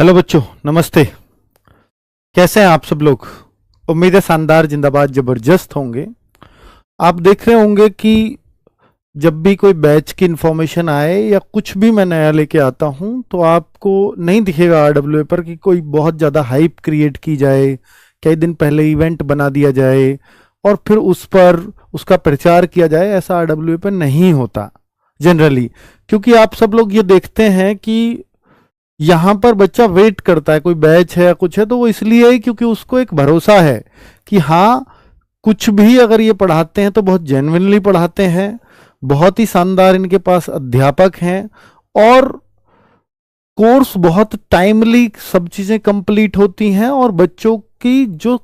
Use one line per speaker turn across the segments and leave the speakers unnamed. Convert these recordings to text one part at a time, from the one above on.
Hello बच्चों, नमस्ते। कैसे हैं आप सब लोग? उम्मीद है शानदार, जिंदाबाद, जबरदस्त होंगे। आप देख रहे होंगे कि जब भी कोई बैच की इंफॉर्मेशन आए या कुछ भी मैं नया लेके आता हूं तो आपको नहीं दिखेगा आरडब्ल्यूए पर कि कोई बहुत ज़्यादा हाइप क्रिएट की जाए, कई दिन पहले इवेंट बना दिया जाए और फिर उस पर उसका प्रचार किया जाए। ऐसा आरडब्ल्यूए पर नहीं होता जनरली, क्योंकि आप सब लोग ये देखते हैं कि यहां पर बच्चा वेट करता है, कोई बैच है या कुछ है तो वो इसलिए है क्योंकि उसको एक भरोसा है कि हाँ, कुछ भी अगर ये पढ़ाते हैं तो बहुत जेन्युइनली पढ़ाते हैं, बहुत ही शानदार इनके पास अध्यापक हैं और कोर्स बहुत टाइमली सब चीजें कंप्लीट होती हैं और बच्चों की जो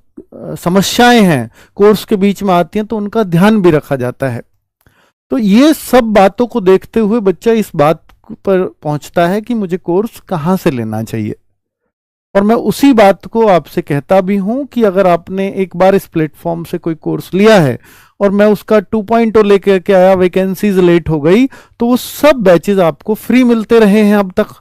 समस्याएं हैं कोर्स के बीच में आती हैं तो उनका ध्यान भी रखा जाता है। तो ये सब बातों को देखते हुए बच्चा इस बात पर पहुंचता है कि मुझे कोर्स कहां से लेना चाहिए। और मैं उसी बात को आपसे कहता भी हूं कि अगर आपने एक बार इस प्लेटफॉर्म से कोई कोर्स लिया है और मैं उसका 2.0 लेकर के आया, वैकेंसीज लेट हो गई, तो वो सब बैचेज आपको फ्री मिलते रहे हैं अब तक।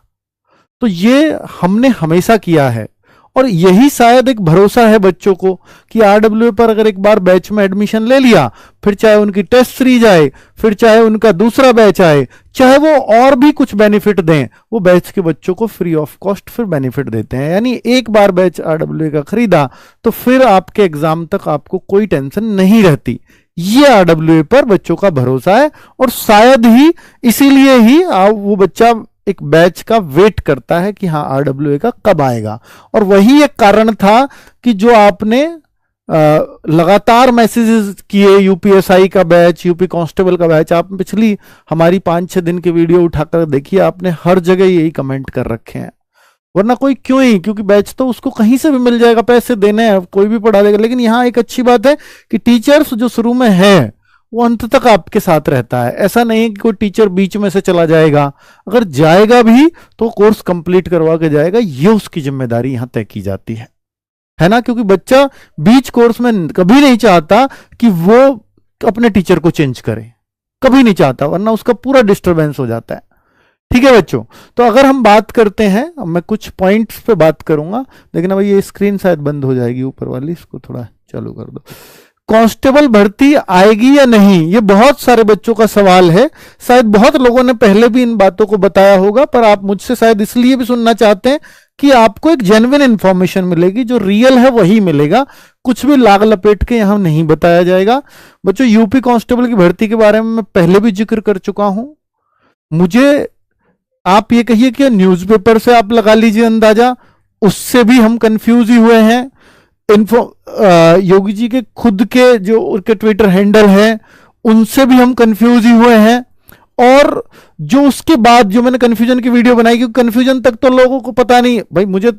तो ये हमने हमेशा किया है और यही शायद एक भरोसा है बच्चों को कि आरडब्ल्यूए पर अगर एक बार बैच में एडमिशन ले लिया, फिर चाहे उनकी टेस्ट सीरीज आए, फिर चाहे उनका दूसरा बैच आए, चाहे वो और भी कुछ बेनिफिट दें, वो बैच के बच्चों को फ्री ऑफ कॉस्ट फिर बेनिफिट देते हैं। यानी एक बार बैच आरडब्ल्यूए का खरीदा तो फिर आपके एग्जाम तक आपको कोई टेंशन नहीं रहती। ये आरडब्ल्यूए पर बच्चों का भरोसा है और शायद ही इसीलिए ही वो बच्चा एक बैच का वेट करता है कि हाँ आरडब्ल्यूए का कब आएगा। और वही एक कारण था कि जो आपने लगातार मैसेजेस किए, यूपीएसआई का बैच, यूपी कांस्टेबल का बैच, आप पिछली हमारी 5-6 दिन की वीडियो उठाकर देखिए, आपने हर जगह यही कमेंट कर रखे हैं। वरना कोई क्यों ही, क्योंकि बैच तो उसको कहीं से भी मिल जाएगा, पैसे देने हैं, कोई भी पढ़ा देगा। लेकिन यहाँ एक अच्छी बात है कि टीचर्स जो शुरू में है वो अंत तक आपके साथ रहता है। ऐसा नहीं कि कोई टीचर बीच में से चला जाएगा, अगर जाएगा भी तो कोर्स कंप्लीट करवा के जाएगा, ये उसकी जिम्मेदारी यहां तय की जाती है ना। क्योंकि बच्चा बीच कोर्स में कभी नहीं चाहता कि वो अपने टीचर को चेंज करे, कभी नहीं चाहता, वरना उसका पूरा डिस्टरबेंस हो जाता है। ठीक है बच्चों, तो अगर हम बात करते हैं, अब मैं कुछ पॉइंट्स पे बात करूंगा, लेकिन अब ये स्क्रीन शायद बंद हो जाएगी ऊपर वाली, इसको थोड़ा चालू कर दो। कांस्टेबल भर्ती आएगी या नहीं, ये बहुत सारे बच्चों का सवाल है। शायद बहुत लोगों ने पहले भी इन बातों को बताया होगा, पर आप मुझसे शायद इसलिए भी सुनना चाहते हैं कि आपको एक जेन्युइन इंफॉर्मेशन मिलेगी, जो रियल है वही मिलेगा, कुछ भी लाग लपेट के यहां नहीं बताया जाएगा। बच्चों, यूपी कांस्टेबल की भर्ती के बारे में मैं पहले भी जिक्र कर चुका हूं। मुझे आप ये कहिए कि न्यूज़पेपर से आप लगा लीजिए अंदाजा, उससे भी हम कंफ्यूज ही हुए हैं। योगी जी के खुद के जो उनके ट्विटर हैंडल हैं उनसे भी हम कंफ्यूज ही हुए हैं। और जो उसके बाद जो मैंने कंफ्यूजन की वीडियो बनाई, क्योंकि कंफ्यूजन तक तो लोगों को पता नहीं भाई, मुझे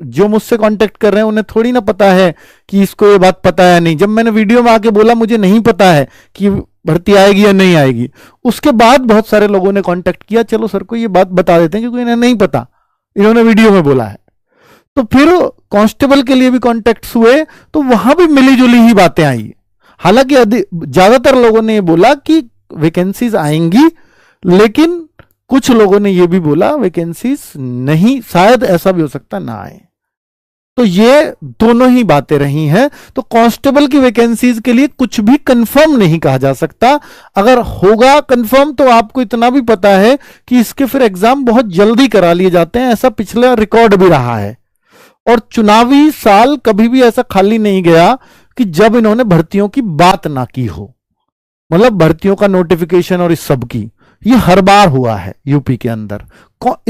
जो मुझसे कांटेक्ट कर रहे हैं उन्हें थोड़ी ना पता है कि इसको ये बात पता है नहीं। जब मैंने वीडियो में आके बोला मुझे नहीं पता है कि भर्ती आएगी या नहीं आएगी, उसके बाद बहुत सारे लोगों ने कांटेक्ट किया, चलो सर को ये बात बता देते हैं क्योंकि इन्हें नहीं पता, इन्होंने वीडियो में बोला है। तो फिर कांस्टेबल के लिए भी कॉन्टेक्ट्स हुए तो वहां भी मिली जुली ही बातें आई। हालांकि ज्यादातर लोगों ने ये बोला कि वैकेंसीज आएंगी, लेकिन कुछ लोगों ने ये भी बोला वैकेंसीज नहीं, शायद ऐसा भी हो सकता ना आए। तो ये दोनों ही बातें रही हैं। तो कांस्टेबल की वैकेंसीज के लिए कुछ भी कंफर्म नहीं कहा जा सकता। अगर होगा कंफर्म तो आपको इतना भी पता है कि इसके फिर एग्जाम बहुत जल्दी करा लिए जाते हैं, ऐसा पिछला रिकॉर्ड भी रहा है। और चुनावी साल कभी भी ऐसा खाली नहीं गया कि जब इन्होंने भर्तियों की बात ना की हो, मतलब भर्तियों का नोटिफिकेशन और इस सब की, ये हर बार हुआ है यूपी के अंदर।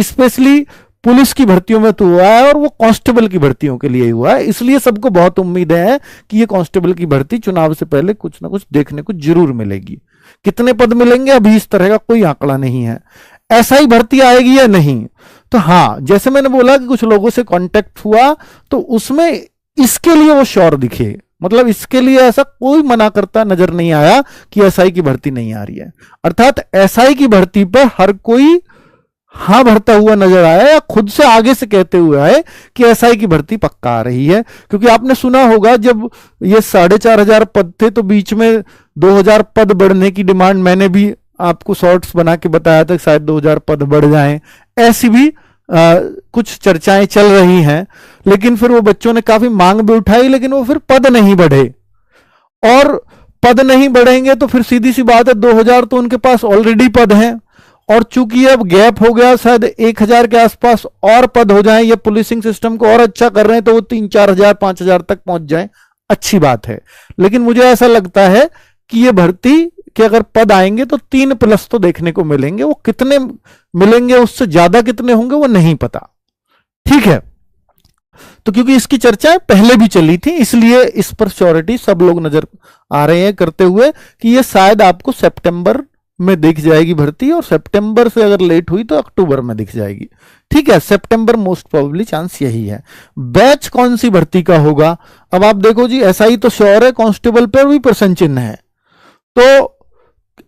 स्पेशली पुलिस की भर्तियों में तो हुआ है और वो कांस्टेबल की भर्तियों के लिए हुआ है। इसलिए सबको बहुत उम्मीद है कि ये कांस्टेबल की भर्ती चुनाव से पहले कुछ ना कुछ देखने को जरूर मिलेगी। कितने पद मिलेंगे अभी इस तरह का कोई आंकड़ा नहीं है। ऐसा ही भर्ती आएगी या नहीं, तो हाँ, जैसे मैंने बोला कि कुछ लोगों से कांटेक्ट हुआ तो उसमें इसके लिए वो श्योर दिखे, मतलब इसके लिए ऐसा कोई मना करता नजर नहीं आया कि एसआई की भर्ती नहीं आ रही है। अर्थात एसआई की भर्ती पर हर कोई हाँ भरता हुआ नजर आया या खुद से आगे से कहते हुए आए कि एसआई की भर्ती पक्का आ रही है। क्योंकि आपने सुना होगा जब ये 4,500 पद थे तो बीच में 2,000 पद बढ़ने की डिमांड मैंने भी आपको शॉर्ट्स बना के बताया था, शायद 2,000 पद बढ़ जाएं, ऐसी भी कुछ चर्चाएं चल रही हैं, लेकिन फिर वो बच्चों ने काफी मांग भी उठाई, लेकिन वो फिर पद नहीं बढ़े। और पद नहीं बढ़ेंगे तो फिर सीधी सी बात है 2000 तो उनके पास ऑलरेडी पद हैं, और चूंकि अब गैप हो गया, शायद 1000 के आसपास और पद हो जाएं, ये पुलिसिंग सिस्टम को और अच्छा कर रहे हैं तो वो 3-4 हजार 5 हजार तक पहुंच जाएं, अच्छी बात है। लेकिन मुझे ऐसा लगता है कि ये भर्ती के अगर पद आएंगे तो 3+ तो देखने को मिलेंगे। वो कितने मिलेंगे, उससे ज्यादा कितने होंगे वो नहीं पता, ठीक है। तो क्योंकि इसकी चर्चाएं पहले भी चली थी, इसलिए इस पर श्योरिटी सब लोग नजर आ रहे हैं करते हुए कि ये शायद आपको सितंबर में दिख जाएगी भर्ती, और सितंबर से अगर लेट हुई तो अक्टूबर में दिख जाएगी, ठीक है। सितंबर मोस्ट प्रोबेबली चांस यही है। बैच कौन सी भर्ती का होगा, अब आप देखो जी, एसआई तो श्योर है, कांस्टेबल पर भी प्रश्न चिन्ह है, तो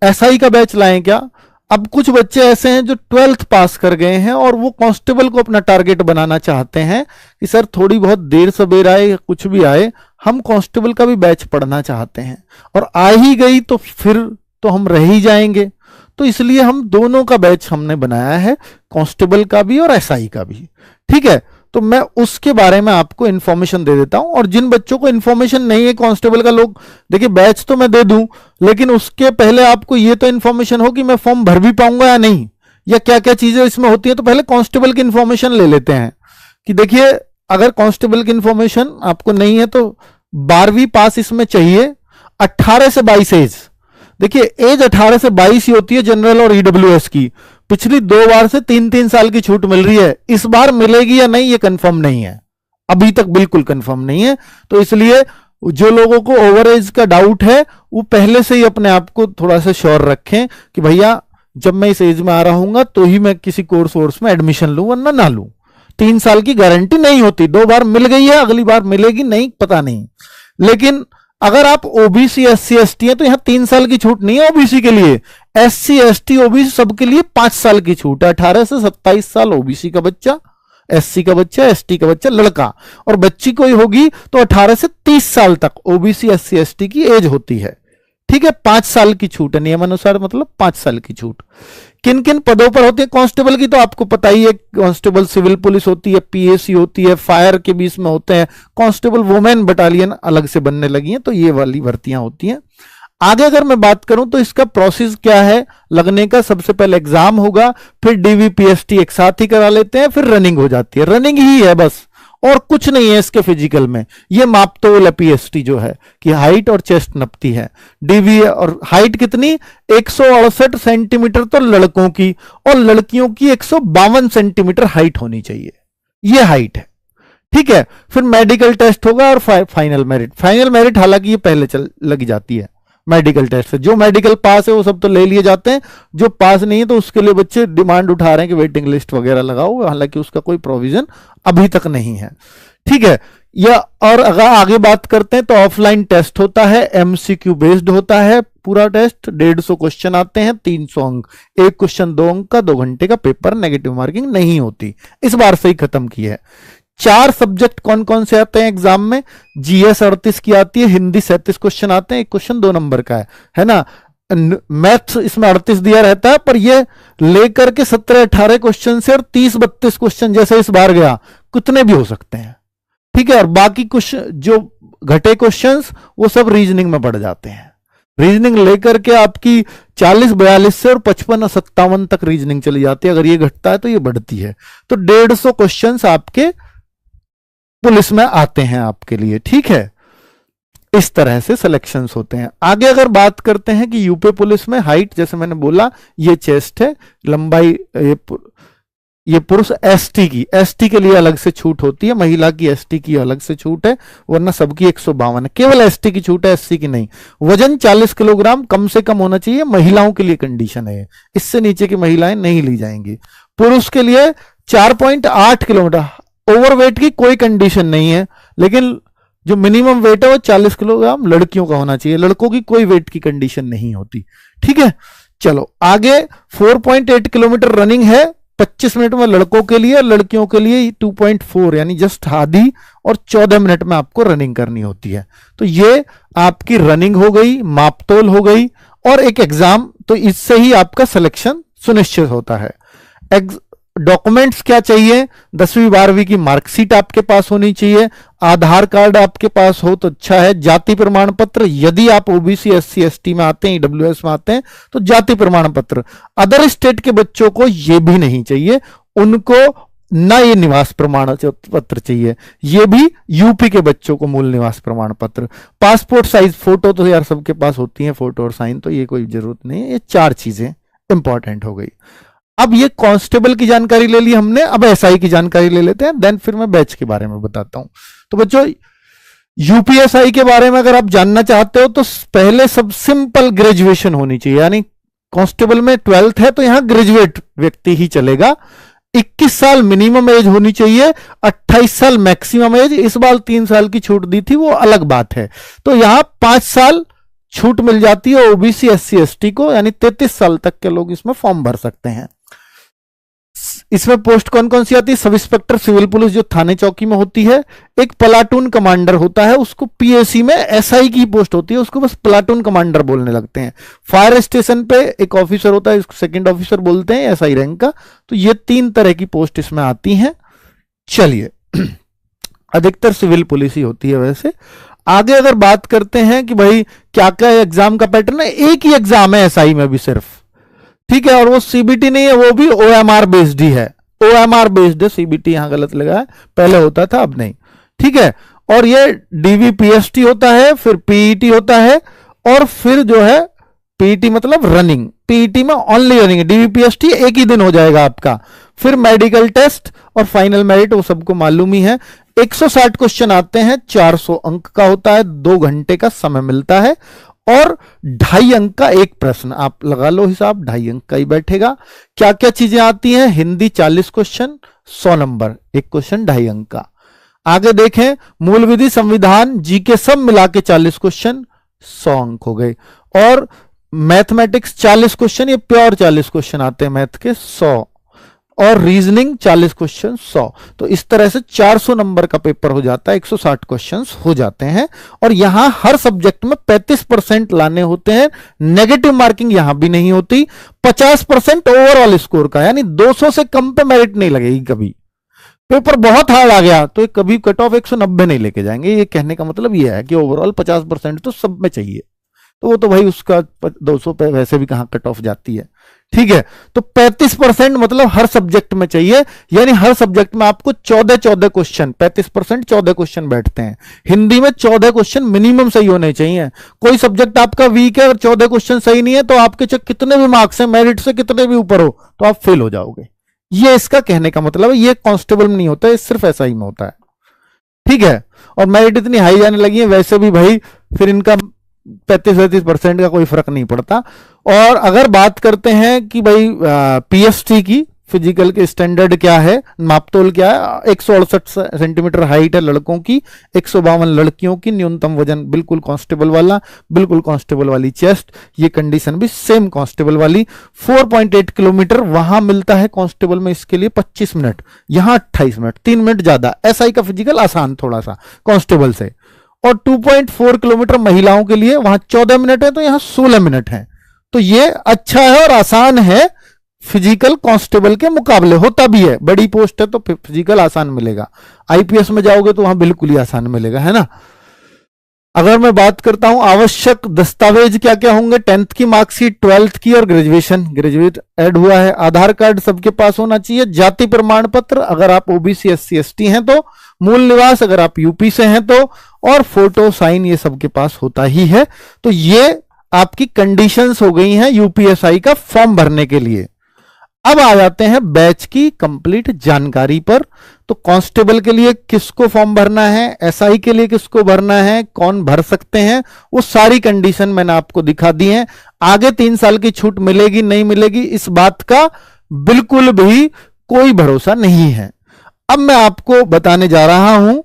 एसआई का बैच लाएं क्या। अब कुछ बच्चे ऐसे हैं जो 12th पास कर गए हैं और वो कांस्टेबल को अपना टारगेट बनाना चाहते हैं कि सर थोड़ी बहुत देर सबेर आए या कुछ भी आए, हम कांस्टेबल का भी बैच पढ़ना चाहते हैं, और आ ही गई तो फिर तो हम रह ही जाएंगे। तो इसलिए हम दोनों का बैच हमने बनाया है, कांस्टेबल का भी और एसआई का भी, ठीक है। तो मैं उसके बारे में आपको इंफॉर्मेशन दे देता हूं, और जिन बच्चों को इंफॉर्मेशन नहीं है कांस्टेबल का, लोग देखिए बैच तो मैं दे दूं, लेकिन उसके पहले आपको ये तो इंफॉर्मेशन हो कि मैं फॉर्म भर भी पाऊंगा या नहीं, या क्या क्या चीजें इसमें होती है। तो पहले कांस्टेबल की इंफॉर्मेशन ले लेते हैं कि देखिए, अगर कांस्टेबल की इंफॉर्मेशन आपको नहीं है तो 12वीं पास इसमें चाहिए, 18 से 22 एज। देखिए एज 18 से 22 ही होती है जनरल और ईडब्ल्यूएस की। पिछली 2 बार से 3-3 साल की छूट मिल रही है, इस बार मिलेगी या नहीं ये कंफर्म नहीं है, अभी तक बिल्कुल कंफर्म नहीं है। तो इसलिए जो लोगों को ओवर एज का डाउट है वो पहले से ही अपने आप को थोड़ा सा श्योर रखें कि भैया जब मैं इस एज में आ रहा हूंगा तो ही मैं किसी कोर्स में एडमिशन लूं, वरना ना लूं। 3 साल की गारंटी नहीं होती, 2 बार मिल गई है, अगली बार मिलेगी नहीं पता नहीं। लेकिन अगर आप ओबीसी एससी एसटी है तो यहां 3 साल की छूट नहीं है ओबीसी के लिए, एससी एसटी ओबीसी सबके लिए 5 साल की छूट है। 18 से 27 साल ओबीसी का बच्चा, एससी का बच्चा, एसटी का बच्चा, लड़का, और बच्ची कोई होगी तो 18 से 30 साल तक ओबीसी एससी एसटी की एज होती है, ठीक है। 5 साल की छूट है नियमानुसार, मतलब 5 साल की छूट। किन किन पदों पर होती है कांस्टेबल की तो आपको पता ही है, कांस्टेबल सिविल पुलिस होती है, पीएसी होती है, फायर के बीच में होते हैं, कांस्टेबल वुमेन बटालियन अलग से बनने लगी हैं, तो ये वाली भर्तियां होती हैं। आगे अगर मैं बात करूं तो इसका प्रोसेस क्या है लगने का, सबसे पहले एग्जाम होगा, फिर डीवीपीएसटी एक साथ ही करा लेते हैं, फिर रनिंग हो जाती है। रनिंग ही है बस, और कुछ नहीं है इसके फिजिकल में। ये मापतोल है पीएसटी जो है कि हाइट और चेस्ट नपती है। डीवी और हाइट कितनी, 168 सेंटीमीटर तो लड़कों की, और लड़कियों की 152 सेंटीमीटर हाइट होनी चाहिए, ये हाइट है, ठीक है। फिर मेडिकल टेस्ट होगा और फाइनल मेरिट। फाइनल मेरिट हालांकि ये पहले लगी जाती है मेडिकल टेस्ट से। जो मेडिकल पास है वो सब तो ले लिए जाते हैं, जो पास नहीं है तो उसके लिए बच्चे डिमांड उठा रहे हैं कि वेटिंग लिस्ट वगैरह लगाओ, हालांकि उसका कोई प्रोविजन अभी तक नहीं है, ठीक है। या और अगर आगे बात करते हैं तो ऑफलाइन टेस्ट होता है, एमसीक्यू बेस्ड होता है पूरा टेस्ट। 150 क्वेश्चन आते हैं, 300 अंक, एक क्वेश्चन 2 अंक का, 2 घंटे का पेपर, नेगेटिव मार्किंग नहीं होती, इस बार से ही खत्म की है। 4 सब्जेक्ट कौन कौन से आते हैं एग्जाम में, जीएस 38 की आती है, हिंदी 37 क्वेश्चन आते हैं, एक क्वेश्चन 2 नंबर का है ना। मैथ्स इसमें 38 दिया रहता है, पर ये लेकर के 17-18 क्वेश्चन से और 30-32 क्वेश्चन जैसे इस बार गया, कितने भी हो सकते हैं, ठीक है। और बाकी कुछ जो घटे क्वेश्चंस वो सब रीजनिंग में बढ़ जाते हैं। रीजनिंग लेकर के आपकी 40-42 से और 55-57 तक रीजनिंग चली जाती है, अगर ये घटता है तो ये बढ़ती है। तो 150 क्वेश्चंस आपके पुलिस में आते हैं आपके लिए, ठीक है। इस तरह से सिलेक्शंस होते हैं। आगे अगर बात करते हैं कि यूपी पुलिस में हाइट, जैसे मैंने बोला ये चेस्ट है, लंबाई ये पुरुष एसटी की, एसटी के लिए अलग से छूट होती है, महिला की एसटी की अलग से छूट है, वरना सबकी 152 है, केवल एसटी की छूट है, एससी की नहीं। वजन 40 किलोग्राम कम से कम होना चाहिए, महिलाओं के लिए कंडीशन है, इससे नीचे की महिलाएं नहीं ली जाएंगी। पुरुष के लिए 4.8 किलोमीटर, ओवरवेट की कोई कंडीशन नहीं है, लेकिन जो मिनिमम वेट है वो 40 किलोग्राम लड़कियों का होना चाहिए, लड़कों की कोई वेट की कंडीशन नहीं होती, ठीक है। चलो आगे 4.8 किलोमीटर रनिंग है 25 मिनट में लड़कों के लिए, लड़कियों के लिए 2.4 यानी जस्ट आधी, और 14 मिनट में आपको रनिंग करनी होती है। तो ये आपकी रनिंग हो गई, मापतोल हो गई, और एक एग्जाम, तो इससे ही आपका सिलेक्शन सुनिश्चित होता है। डॉक्यूमेंट्स क्या चाहिए, 10वीं 12वीं की मार्कशीट आपके पास होनी चाहिए, आधार कार्ड आपके पास हो तो अच्छा है, जाति प्रमाण पत्र, यदि आप ओबीसी एससी एसटी में आते हैं, ईडब्ल्यूएस में आते हैं तो जाति प्रमाण पत्र। अदर स्टेट के बच्चों को ये भी नहीं चाहिए, उनको ना ये निवास प्रमाण पत्र चाहिए, ये भी यूपी के बच्चों को मूल निवास प्रमाण पत्र। पासपोर्ट साइज फोटो तो यार सबके पास होती है, फोटो और साइन, तो ये कोई जरूरत नहीं है। ये 4 चीजें इंपॉर्टेंट हो गई। अब ये कांस्टेबल की जानकारी ले ली हमने, अब एसआई की जानकारी ले लेते हैं, देन फिर मैं बैच के बारे में बताता हूं। तो बच्चों यूपीएसआई के बारे में अगर आप जानना चाहते हो तो पहले सब सिंपल ग्रेजुएशन होनी चाहिए, यानी कांस्टेबल में 12th है तो यहां ग्रेजुएट व्यक्ति ही चलेगा। 21 साल मिनिमम एज होनी चाहिए, 28 साल मैक्सिमम एज। इस बार 3 साल की छूट दी थी, वो अलग बात है। तो यहां 5 साल छूट मिल जाती है ओबीसी एससी एसटी को, यानी 33 साल तक के लोग इसमें फॉर्म भर सकते हैं। इसमें पोस्ट कौन कौन सी आती है? सब इंस्पेक्टर सिविल पुलिस जो थाने चौकी में होती है, एक प्लाटून कमांडर होता है, उसको पीएसी में एसआई की पोस्ट होती है, उसको बस प्लाटून कमांडर बोलने लगते हैं। फायर स्टेशन पे एक ऑफिसर होता है, इसको सेकंड ऑफिसर बोलते हैं एसआई रैंक का। तो ये 3 तरह की पोस्ट इसमें आती हैं। चलिए अधिकतर सिविल पुलिस ही होती है। वैसे आगे अगर बात करते हैं कि भाई क्या क्या एग्जाम का पैटर्न है, एक ही एग्जाम है एसआई में भी सिर्फ, ठीक है, और वो सीबीटी नहीं है, वो भी ओएमआर बेस्ड ही है। ओएमआर बेस्ड है, सीबीटी यहां गलत लगा है, पहले होता था अब नहीं, ठीक है। और ये डीवीपीएसटी होता है, फिर पीईटी होता है, और फिर जो है पीईटी मतलब रनिंग, पीईटी में ओनली रनिंग है, डीवीपीएसटी एक ही दिन हो जाएगा आपका। फिर मेडिकल टेस्ट और फाइनल मेरिट, वो सबको मालूम ही है। 160 क्वेश्चन आते हैं, 400 अंक का होता है, 2 घंटे का समय मिलता है, और 2.5 अंक का एक प्रश्न, आप लगा लो हिसाब, 2.5 अंक का ही बैठेगा। क्या क्या चीजें आती हैं? हिंदी 40 क्वेश्चन, 100 नंबर, एक क्वेश्चन 2.5 अंक का। आगे देखें, मूल विधि, संविधान, जीके सब मिला के 40 क्वेश्चन, 100 अंक हो गए। और मैथमेटिक्स 40 क्वेश्चन, ये प्योर 40 क्वेश्चन आते हैं मैथ के, 100। और रीजनिंग 40 क्वेश्चन, 100। तो इस तरह से 400 नंबर का पेपर हो जाता है, 160 क्वेश्चंस हो जाते हैं। और यहां हर सब्जेक्ट में 35% लाने होते हैं, नेगेटिव मार्किंग यहां भी नहीं होती। 50% ओवरऑल स्कोर का, यानी 200 से कम पे मेरिट नहीं लगेगी कभी। पेपर बहुत हार्ड आ गया तो कभी कट ऑफ 190 नहीं लेके जाएंगे। ये कहने का मतलब ये है कि ओवरऑल 50% तो सब में चाहिए। तो वो तो भाई उसका 200 पे वैसे भी कहां कट ऑफ जाती है, ठीक है। तो 35% मतलब हर सब्जेक्ट में चाहिए, यानी हर सब्जेक्ट में आपको 14 क्वेश्चन, 35% 14 क्वेश्चन बैठते हैं। हिंदी में 14 क्वेश्चन मिनिमम सही होने चाहिए। कोई सब्जेक्ट आपका वीक है और 14 क्वेश्चन सही नहीं है तो आपके चाहे कितने भी मार्क्स हैं, मेरिट से कितने भी ऊपर हो, तो आप फेल हो जाओगे। ये इसका कहने का मतलब है। ये कांस्टेबल में नहीं होता है, सिर्फ एसआई में होता है, ठीक है। और मेरिट इतनी हाई जाने लगी है वैसे भी भाई, फिर इनका 35-37% का कोई फर्क नहीं पड़ता। और अगर बात करते हैं कि भाई पीएसटी की, फिजिकल के स्टैंडर्ड क्या है, मापतोल क्या है, 168 सेंटीमीटर हाइट है लड़कों की, 152 लड़कियों की, न्यूनतम वजन बिल्कुल कांस्टेबल वाला, बिल्कुल कांस्टेबल वाली चेस्ट, ये कंडीशन भी सेम कांस्टेबल वाली। 4.8 किलोमीटर वहां मिलता है कांस्टेबल में, इसके लिए 25 मिनट, यहां 28 मिनट, 3 मिनट ज्यादा। एसआई का फिजिकल आसान थोड़ा सा कांस्टेबल से। और 2.4 किलोमीटर महिलाओं के लिए, वहां 14 मिनट है तो यहां 16 मिनट है। तो ये अच्छा है और आसान है फिजिकल कांस्टेबल के मुकाबले, होता भी है, बड़ी पोस्ट है तो फिजिकल आसान मिलेगा। आईपीएस में जाओगे तो वहां बिल्कुल ही आसान मिलेगा, है ना। अगर मैं बात करता हूं आवश्यक दस्तावेज क्या क्या होंगे, 10th की मार्कशीट, 12th की और ग्रेजुएट ऐड हुआ है। आधार कार्ड सबके पास होना चाहिए। जाति प्रमाण पत्र, अगर आप ओबीसी एससी एसटी हैं तो, मूल निवास अगर आप यूपी से हैं तो, और फोटो साइन ये सबके पास होता ही है। तो ये आपकी कंडीशंस हो गई हैं यूपीएसआई का फॉर्म भरने के लिए। अब आ जाते हैं बैच की कंप्लीट जानकारी पर। तो कांस्टेबल के लिए किसको फॉर्म भरना है, एसआई के लिए किसको भरना है, कौन भर सकते हैं, वो सारी कंडीशन मैंने आपको दिखा दी हैं। आगे 3 साल की छूट मिलेगी नहीं मिलेगी इस बात का बिल्कुल भी कोई भरोसा नहीं है। अब मैं आपको बताने जा रहा हूं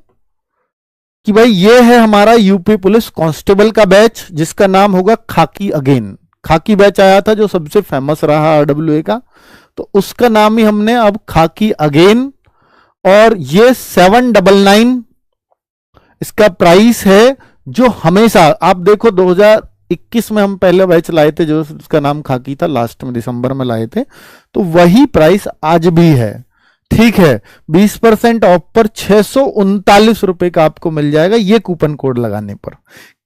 कि भाई ये है हमारा यूपी पुलिस कांस्टेबल का बैच, जिसका नाम होगा खाकी अगेन। खाकी बैच आया था जो सबसे फेमस रहा आरडब्ल्यूए का, तो उसका नाम ही हमने अब खाकी अगेन। और ये 799 इसका प्राइस है, जो हमेशा आप देखो 2021 में हम पहले बैच लाए थे, जो उसका नाम खाकी था, लास्ट में दिसंबर में लाए थे, तो वही प्राइस आज भी है। ठीक है, 20% ऑफ पर 639 रुपए का आपको मिल जाएगा ये कूपन कोड लगाने पर।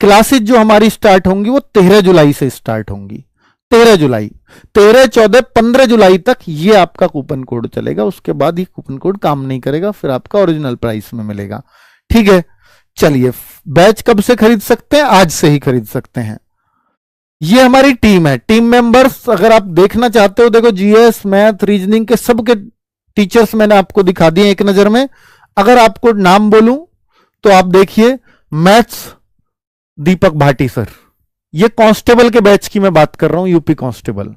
क्लासेज जो हमारी स्टार्ट होंगी वो 13 जुलाई से स्टार्ट होंगी। 13 जुलाई, 13, 14, 15 जुलाई तक ये आपका कूपन कोड चलेगा। उसके बाद ये कूपन कोड काम नहीं करेगा, फिर आपका ओरिजिनल प्राइस में मिलेगा। ठीक है, चलिए बैच कब से खरीद सकते हैं? आज से ही खरीद सकते हैं। ये हमारी टीम है, टीम मेंबर्स अगर आप देखना चाहते हो, देखो जीएस, मैथ, रीजनिंग के सबके टीचर्स मैंने आपको दिखा दिए एक नजर में। अगर आपको नाम बोलूं तो आप देखिए, मैथ्स दीपक भाटी सर, ये कांस्टेबल के बैच की मैं बात कर रहा हूं, यूपी कांस्टेबल।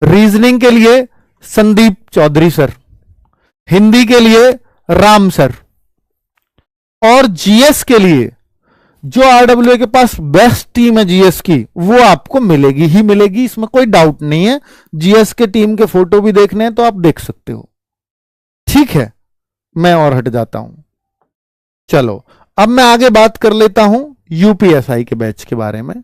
रीजनिंग के लिए संदीप चौधरी सर, हिंदी के लिए राम सर, और जीएस के लिए जो आरडब्ल्यूए के पास बेस्ट टीम है जीएस की, वो आपको मिलेगी ही मिलेगी, इसमें कोई डाउट नहीं है। जीएस के टीम के फोटो भी देखने हैं तो आप देख सकते हो। ठीक है, मैं और हट जाता हूं। चलो अब मैं आगे बात कर लेता हूं यूपीएसआई के बैच के बारे में।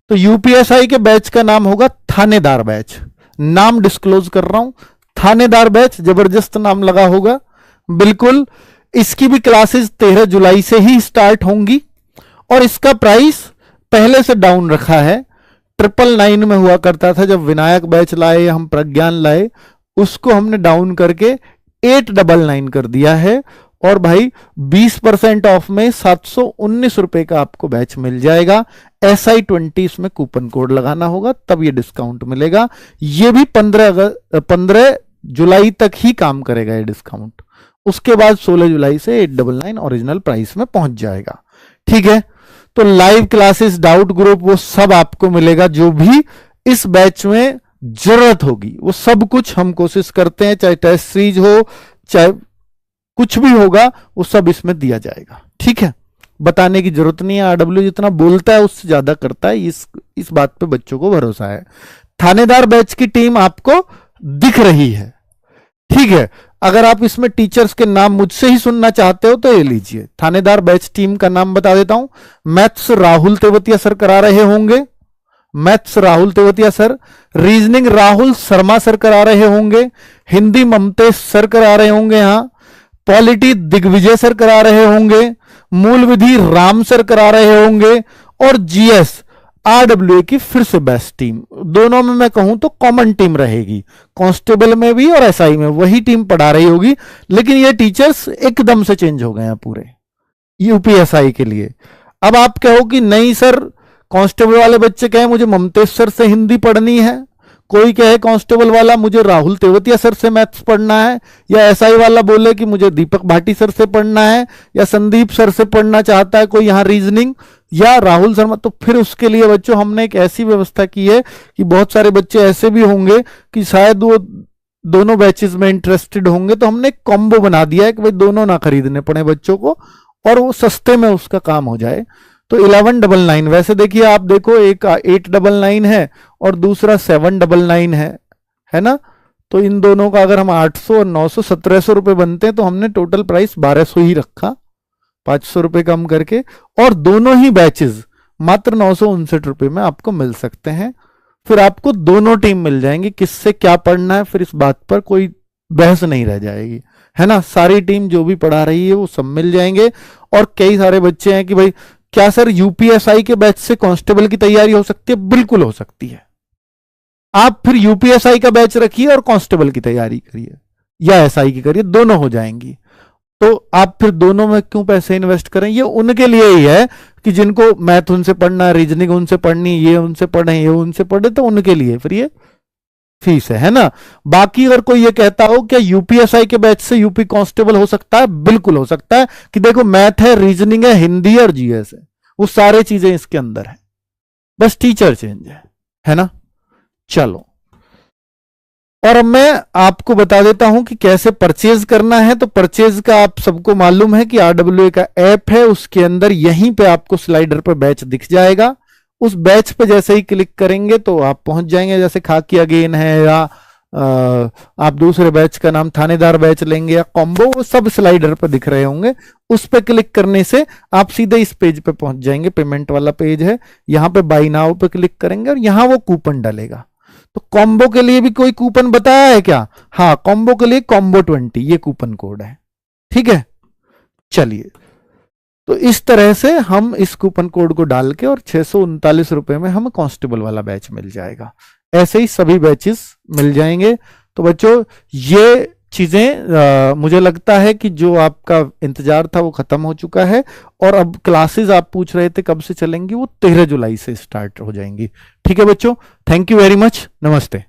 तो यूपीएसआई के बैच का नाम होगा थानेदार बैच। नाम डिस्क्लोज कर रहा हूं, थानेदार बैच, जबरदस्त नाम लगा होगा बिल्कुल। इसकी भी क्लासेस 13 जुलाई से ही स्टार्ट होंगी और इसका प्राइस पहले से डाउन रखा है। 999 में हुआ करता था जब विनायक बैच लाए, हम प्रज्ञान लाए, उसको हमने डाउन करके 899 कर दिया है। और भाई 20% ऑफ में 719 रुपए का आपको बैच मिल जाएगा। SI20 इसमें कूपन कोड लगाना होगा तब ये डिस्काउंट मिलेगा। ये भी 15 जुलाई तक ही काम करेगा ये डिस्काउंट। उसके बाद 16 जुलाई से 899 ओरिजिनल प्राइस में पहुंच जाएगा। ठीक है, तो लाइव क्लासेस, डाउट ग्रुप, वो सब आपको मिलेगा। जो भी इस बैच में जरूरत होगी वो सब कुछ हम कोशिश करते हैं, चाहे टेस्ट सीरीज हो, चाहे कुछ भी होगा, वो सब इसमें दिया जाएगा। ठीक है, बताने की जरूरत नहीं है, आरडब्ल्यू जितना बोलता है उससे ज्यादा करता है, इस बात पे बच्चों को भरोसा है। थानेदार बैच की टीम आपको दिख रही है। ठीक है, अगर आप इसमें टीचर्स के नाम मुझसे ही सुनना चाहते हो तो ये लीजिए। थानेदार बैच टीम का नाम बता देता हूं। मैथ्स राहुल तेवतिया सर करा रहे होंगे, maths Rahul Tewatia sir. Reasoning Rahul Sharma sir करा रहे होंगे। हिंदी ममतेश सर करा रहे होंगे। यहां पॉलिटी दिग्विजय सर करा रहे होंगे। मूल विधि राम सर करा रहे होंगे। और जीएस आरडब्ल्यूए की फिर से बेस्ट टीम, दोनों में मैं कहूं तो कॉमन टीम रहेगी। कांस्टेबल में भी और एसआई में वही टीम पढ़ा रही होगी, लेकिन ये टीचर्स एकदम से चेंज हो गए हैं पूरे यूपीएसआई के लिए। अब आप कहो कि नहीं सर, कांस्टेबल वाले बच्चे कहें मुझे ममतेश सर से हिंदी पढ़नी है, कोई कहे कांस्टेबल वाला मुझे राहुल तेवतिया सर से मैथ्स पढ़ना है, या एसआई वाला बोले कि मुझे दीपक भाटी सर से पढ़ना है, या संदीप सर से पढ़ना चाहता है कोई यहाँ रीजनिंग, या राहुल शर्मा, तो फिर उसके लिए बच्चों हमने एक ऐसी व्यवस्था की है कि बहुत सारे बच्चे ऐसे भी होंगे कि शायद वो दोनों बैचेस में इंटरेस्टेड होंगे, तो हमने कॉम्बो बना दिया है कि भाई दोनों ना खरीदने पड़े बच्चों को और वो सस्ते में उसका काम हो जाए। तो 1199, वैसे देखिए आप देखो, एक 899 है और दूसरा 799 है ना। तो इन दोनों का अगर हम 800 और 900 1700 रुपए बनते हैं, तो हमने टोटल प्राइस 1200 ही रखा, 500 रुपए कम करके। और दोनों ही बैचेस मात्र 959 रुपए में आपको मिल सकते हैं। फिर आपको दोनों टीम मिल जाएंगी, किससे क्या पढ़ना है फिर इस बात पर कोई बहस नहीं रह जाएगी, है ना। सारी टीम जो भी पढ़ा रही है वो सब मिल जाएंगे। और कई सारे बच्चे हैं कि भाई क्या सर यूपीएसआई के बैच से कांस्टेबल की तैयारी हो सकती है? बिल्कुल हो सकती है। आप फिर यूपीएसआई का बैच रखिए और कांस्टेबल की तैयारी करिए या एसआई की करिए, दोनों हो जाएंगी। तो आप फिर दोनों में क्यों पैसे इन्वेस्ट करें? ये उनके लिए ही है कि जिनको मैथ उनसे पढ़ना, रीजनिंग उनसे पढ़नी, ये उनसे पढ़े, ये उनसे पढ़े, तो उनके लिए फिर ये फीस है ना। बाकी अगर कोई ये कहता हो क्या यूपीएसआई के बैच से यूपी कांस्टेबल हो सकता है? बिल्कुल हो सकता है। कि देखो मैथ है, रीजनिंग है, हिंदी और जीएस है, वो सारे चीजें इसके अंदर है, बस टीचर चेंज है ना। चलो, और अब मैं आपको बता देता हूं कि कैसे परचेज करना है। तो परचेज का आप सबको मालूम है कि आरडब्ल्यूए का ऐप है, उसके अंदर यहीं पे आपको स्लाइडर पे बैच दिख जाएगा। उस बैच पे जैसे ही क्लिक करेंगे तो आप पहुंच जाएंगे, जैसे खाकी अगेन है या आप दूसरे बैच का नाम थानेदार बैच लेंगे या कॉम्बो, वो सब स्लाइडर पर दिख रहे होंगे। उस पर क्लिक करने से आप सीधे इस पेज पे पहुंच जाएंगे, पेमेंट वाला पेज है। यहां पे बाई नाउ पे क्लिक करेंगे और यहां वो कूपन डालेगा। तो कॉम्बो के लिए भी कोई कूपन बताया है क्या? हाँ, कॉम्बो के लिए कॉम्बो 20 ये कूपन कोड है। ठीक है, चलिए, तो इस तरह से हम इस कूपन कोड को डाल के और 639 रुपए में हमें कांस्टेबल वाला बैच मिल जाएगा। ऐसे ही सभी बैचेस मिल जाएंगे। तो बच्चों, ये चीजें मुझे लगता है कि जो आपका इंतजार था वो खत्म हो चुका है। और अब क्लासेस आप पूछ रहे थे कब से चलेंगी, वो 13 जुलाई से स्टार्ट हो जाएंगी। ठीक है बच्चों, थैंक यू वेरी मच, नमस्ते।